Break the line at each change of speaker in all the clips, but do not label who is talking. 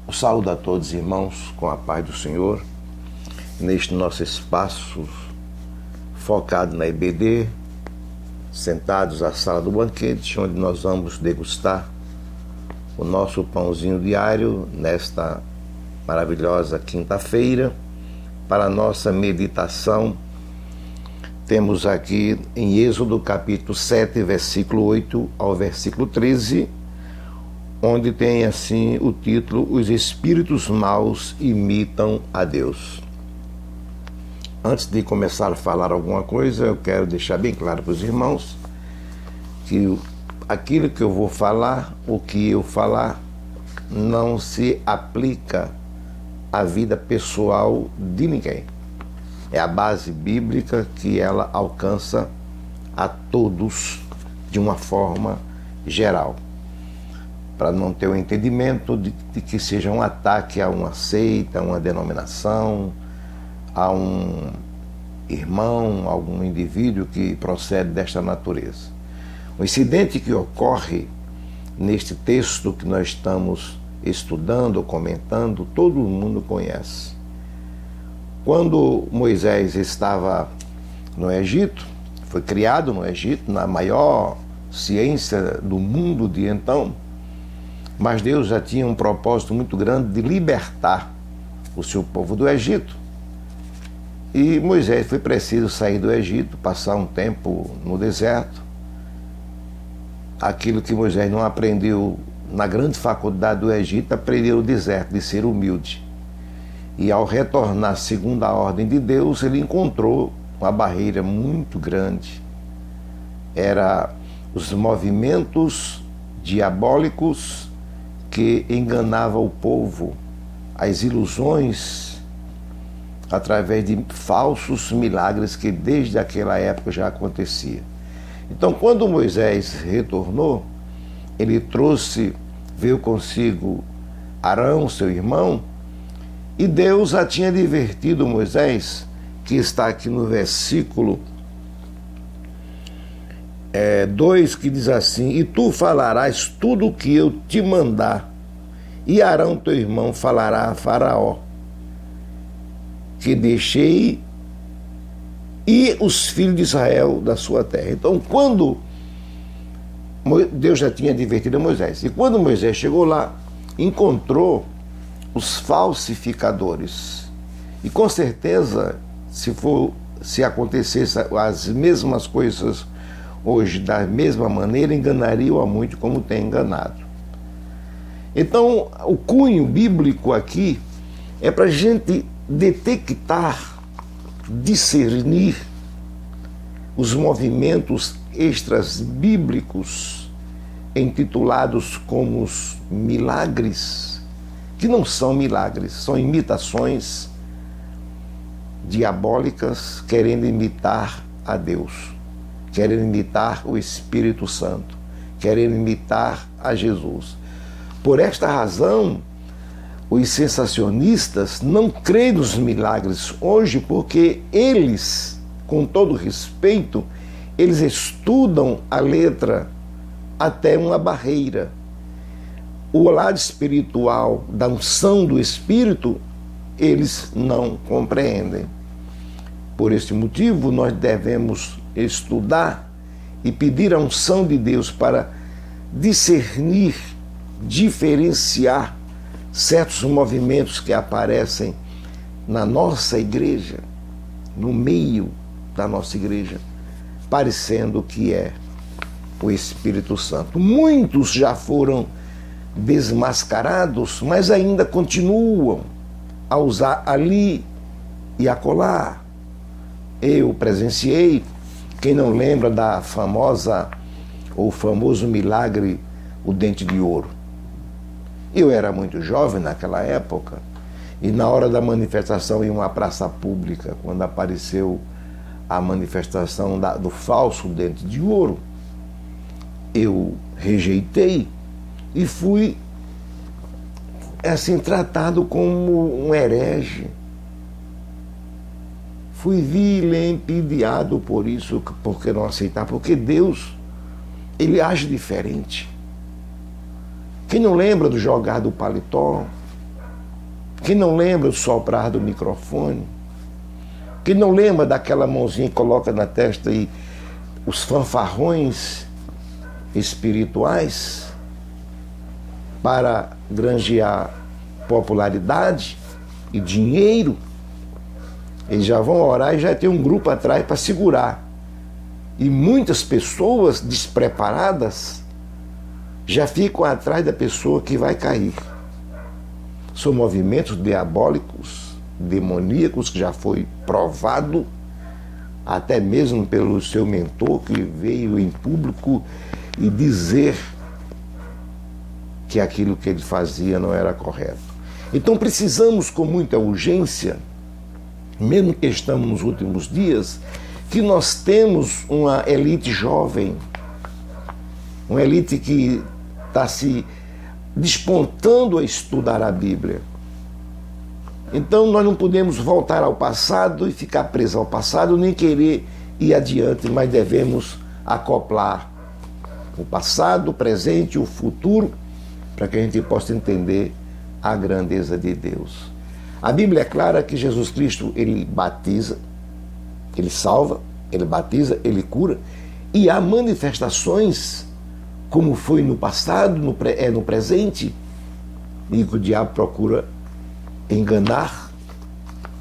Saúdo a todos, irmãos, com a paz do Senhor, neste nosso espaço focado na EBD, sentados à sala do banquete, onde nós vamos degustar o nosso pãozinho diário nesta maravilhosa quinta-feira. Para a nossa meditação, temos aqui em Êxodo capítulo 7, versículo 8 ao versículo 13, onde tem assim o título: Os espíritos maus imitam a Deus. Antes de começar a falar alguma coisa, eu quero deixar bem claro para os irmãos que aquilo que eu vou falar, o que eu falar, não se aplica à vida pessoal de ninguém. É a base bíblica que ela alcança a todos de uma forma geral, para não ter o entendimento de que seja um ataque a uma seita, a uma denominação, a um irmão, a algum indivíduo que procede desta natureza. O incidente que ocorre neste texto que nós estamos estudando, comentando, todo mundo conhece. Quando Moisés estava no Egito, foi criado no Egito, na maior ciência do mundo de então, mas Deus já tinha um propósito muito grande de libertar o seu povo do Egito. E Moisés foi preciso sair do Egito, passar um tempo no deserto. Aquilo que Moisés não aprendeu na grande faculdade do Egito, aprendeu no deserto, de ser humilde. E ao retornar segundo a ordem de Deus, ele encontrou uma barreira muito grande. Era os movimentos diabólicos que enganavam o povo, as ilusões através de falsos milagres que desde aquela época já acontecia. Então, quando Moisés retornou, ele veio consigo Arão, seu irmão, e Deus já tinha advertido Moisés, que está aqui no versículo 2, que diz assim: E tu falarás tudo o que eu te mandar, e Arão, teu irmão, falará a Faraó, que deixei e os filhos de Israel da sua terra. Então, quando Deus já tinha advertido a Moisés, e quando Moisés chegou lá, encontrou os falsificadores. E com certeza, se acontecesse as mesmas coisas hoje, da mesma maneira, enganariam a muito como tem enganado. Então, o cunho bíblico aqui é para a gente detectar, discernir os movimentos extras bíblicos intitulados como os milagres, que não são milagres, são imitações diabólicas querendo imitar a Deus, querendo imitar o Espírito Santo, querendo imitar a Jesus. Por esta razão, os sensacionistas não creem nos milagres hoje, porque eles, com todo respeito, eles estudam a letra até uma barreira. O lado espiritual da unção do Espírito, eles não compreendem. Por este motivo, nós devemos estudar e pedir a unção de Deus para discernir, diferenciar certos movimentos que aparecem na nossa igreja, no meio da nossa igreja, parecendo que é o Espírito Santo. Muitos já foram desmascarados, mas ainda continuam a usar ali e acolá. Eu presenciei, quem não lembra da famoso milagre, o dente de ouro. Eu era muito jovem naquela época, e na hora da manifestação em uma praça pública, quando apareceu a manifestação do falso dente de ouro, eu rejeitei e fui assim tratado como um herege. Fui vilipendiado por isso, porque não aceitar, porque Deus, ele age diferente. Quem não lembra do jogar do paletó, Quem não lembra o soprar do microfone? Quem não lembra daquela mãozinha que coloca na testa e os fanfarrões espirituais para granjear popularidade e dinheiro? Eles já vão orar e já tem um grupo atrás para segurar. E muitas pessoas despreparadas já ficam atrás da pessoa que vai cair. São movimentos diabólicos, demoníacos, que já foi provado, até mesmo pelo seu mentor, que veio em público e dizer que aquilo que ele fazia não era correto. Então precisamos, com muita urgência, mesmo que estamos nos últimos dias, que nós temos uma elite jovem, uma elite que está se despontando a estudar a Bíblia. Então nós não podemos voltar ao passado e ficar presos ao passado, nem querer ir adiante, mas devemos acoplar o passado, o presente e o futuro, para que a gente possa entender a grandeza de Deus. A Bíblia é clara que Jesus Cristo, ele batiza, ele salva, ele batiza, ele cura, e há manifestações, como foi no passado, no presente, e que o diabo procura enganar,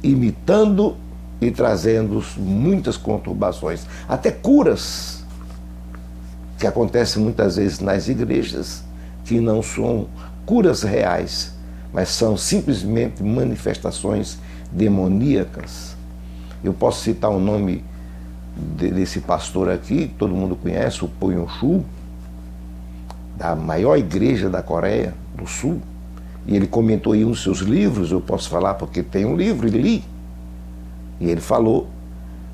imitando e trazendo muitas conturbações, até curas, que acontecem muitas vezes nas igrejas, que não são curas reais, mas são simplesmente manifestações demoníacas. Eu posso citar o nome desse pastor aqui, que todo mundo conhece, o Po Yun-Shu, da maior igreja da Coreia do Sul, e ele comentou em um dos seus livros, eu posso falar porque tem um livro, e li, e ele falou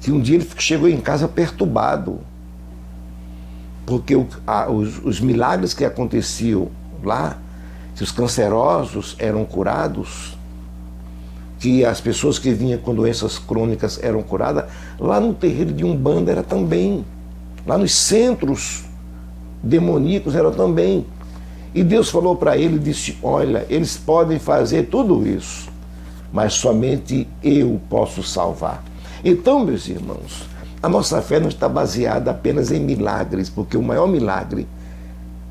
que um dia ele chegou em casa perturbado, porque os milagres que aconteciam lá, que os cancerosos eram curados, que as pessoas que vinham com doenças crônicas eram curadas, lá no terreiro de Umbanda era também, lá nos centros demoníacos era também. E Deus falou para ele, disse, olha, eles podem fazer tudo isso, mas somente eu posso salvar. Então, meus irmãos, a nossa fé não está baseada apenas em milagres, porque o maior milagre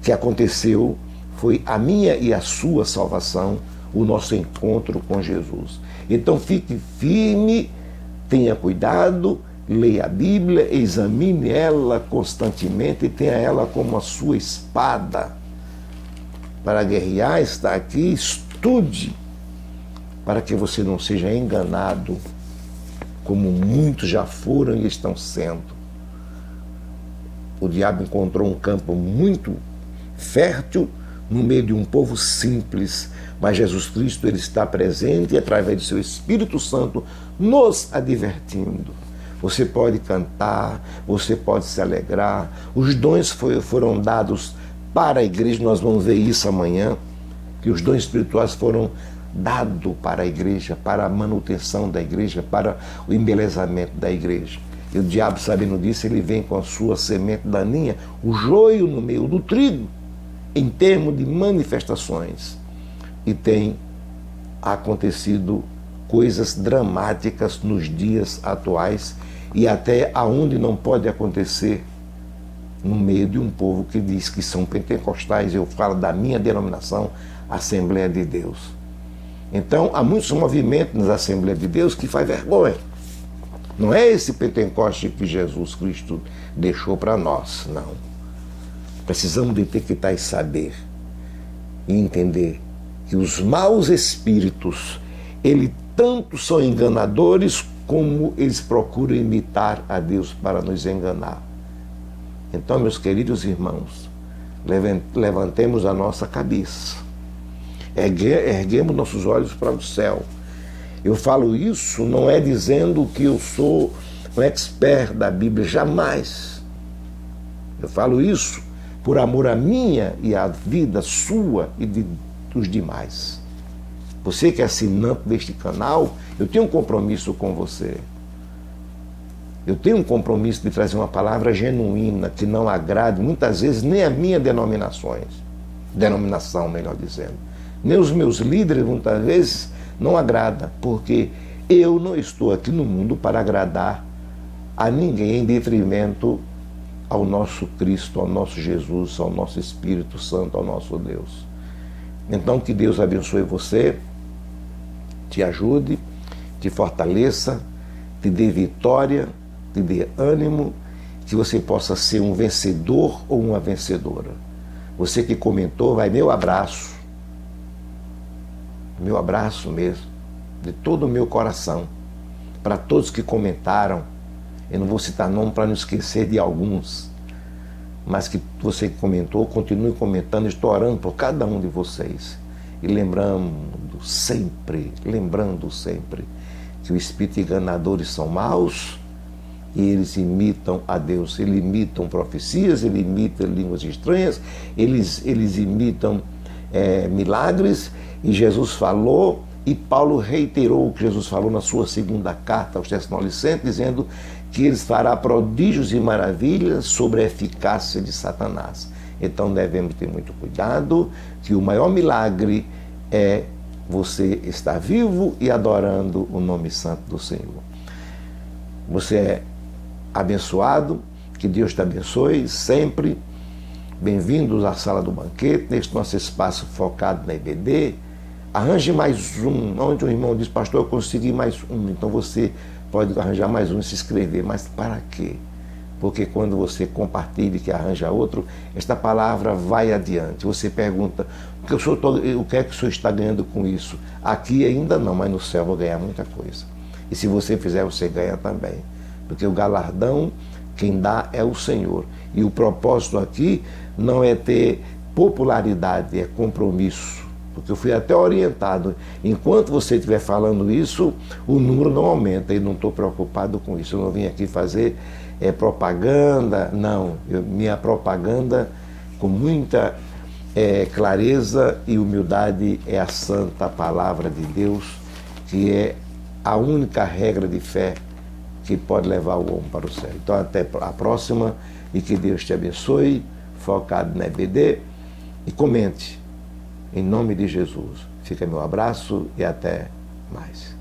que aconteceu foi a minha e a sua salvação, o nosso encontro com Jesus. Então fique firme, tenha cuidado, leia a Bíblia, examine ela constantemente e tenha ela como a sua espada. Para guerrear, está aqui, estude, para que você não seja enganado, como muitos já foram e estão sendo. O diabo encontrou um campo muito fértil no meio de um povo simples, mas Jesus Cristo, ele está presente e através do seu Espírito Santo nos advertindo. Você pode cantar, você pode se alegrar, os dons foram dados para a igreja, nós vamos ver isso amanhã, que os dons espirituais foram dados para a igreja, para a manutenção da igreja, para o embelezamento da igreja. E o diabo, sabendo disso, ele vem com a sua semente daninha, o joio no meio do trigo, em termos de manifestações. E tem acontecido coisas dramáticas nos dias atuais e até aonde não pode acontecer no meio de um povo que diz que são pentecostais. Eu falo da minha denominação, Assembleia de Deus. Então, há muitos movimentos nas Assembleias de Deus que faz vergonha. Não é esse Pentecoste que Jesus Cristo deixou para nós, não. Precisamos detectar e saber e entender que os maus espíritos, eles tanto são enganadores como eles procuram imitar a Deus para nos enganar. Então, meus queridos irmãos, levantemos a nossa cabeça, erguemos nossos olhos para o céu. Eu falo isso não é dizendo que eu sou um expert da Bíblia, jamais. Eu falo isso por amor à minha e à vida sua e dos demais. Você que é assinante deste canal, eu tenho um compromisso com você. Eu tenho um compromisso de trazer uma palavra genuína, que não agrade muitas vezes nem a minha denominação, melhor dizendo. Nem os meus líderes muitas vezes não agrada, porque eu não estou aqui no mundo para agradar a ninguém em detrimento ao nosso Cristo, ao nosso Jesus, ao nosso Espírito Santo, ao nosso Deus. Então, que Deus abençoe você, te ajude, te fortaleça, te dê vitória, te dê ânimo, que você possa ser um vencedor ou uma vencedora. Você que comentou, vai meu abraço mesmo, de todo o meu coração, para todos que comentaram. Eu não vou citar nome para não esquecer de alguns, mas que você que comentou, continue comentando. Estou orando por cada um de vocês e lembrando sempre que o espírito enganadores são maus e eles imitam a Deus. Eles imitam profecias, eles imitam línguas estranhas, eles imitam milagres. E Jesus falou, e Paulo reiterou o que Jesus falou na sua segunda carta aos Tessalonicenses, dizendo que eles fará prodígios e maravilhas sobre a eficácia de Satanás. Então devemos ter muito cuidado, que o maior milagre é você estar vivo e adorando o nome santo do Senhor. Você é abençoado, que Deus te abençoe sempre. Bem-vindos à Sala do Banquete, neste nosso espaço focado na IBD. Arranje mais um, onde o irmão diz, pastor, eu consegui mais um, então você pode arranjar mais um e se inscrever. Mas para quê? Porque quando você compartilha que arranja outro, esta palavra vai adiante. Você pergunta, o que é que o senhor está ganhando com isso? Aqui ainda não, mas no céu eu vou ganhar muita coisa. E se você fizer, você ganha também. Porque o galardão, quem dá é o Senhor. E o propósito aqui não é ter popularidade, é compromisso. Porque eu fui até orientado, enquanto você estiver falando isso, o número não aumenta, e não estou preocupado com isso. Eu não vim aqui fazer propaganda, não. Minha propaganda, com muita clareza e humildade, é a santa palavra de Deus, que é a única regra de fé que pode levar o homem para o céu. Então, até a próxima, e que Deus te abençoe, focado na EBD, e comente. Em nome de Jesus. Fica meu abraço e até mais.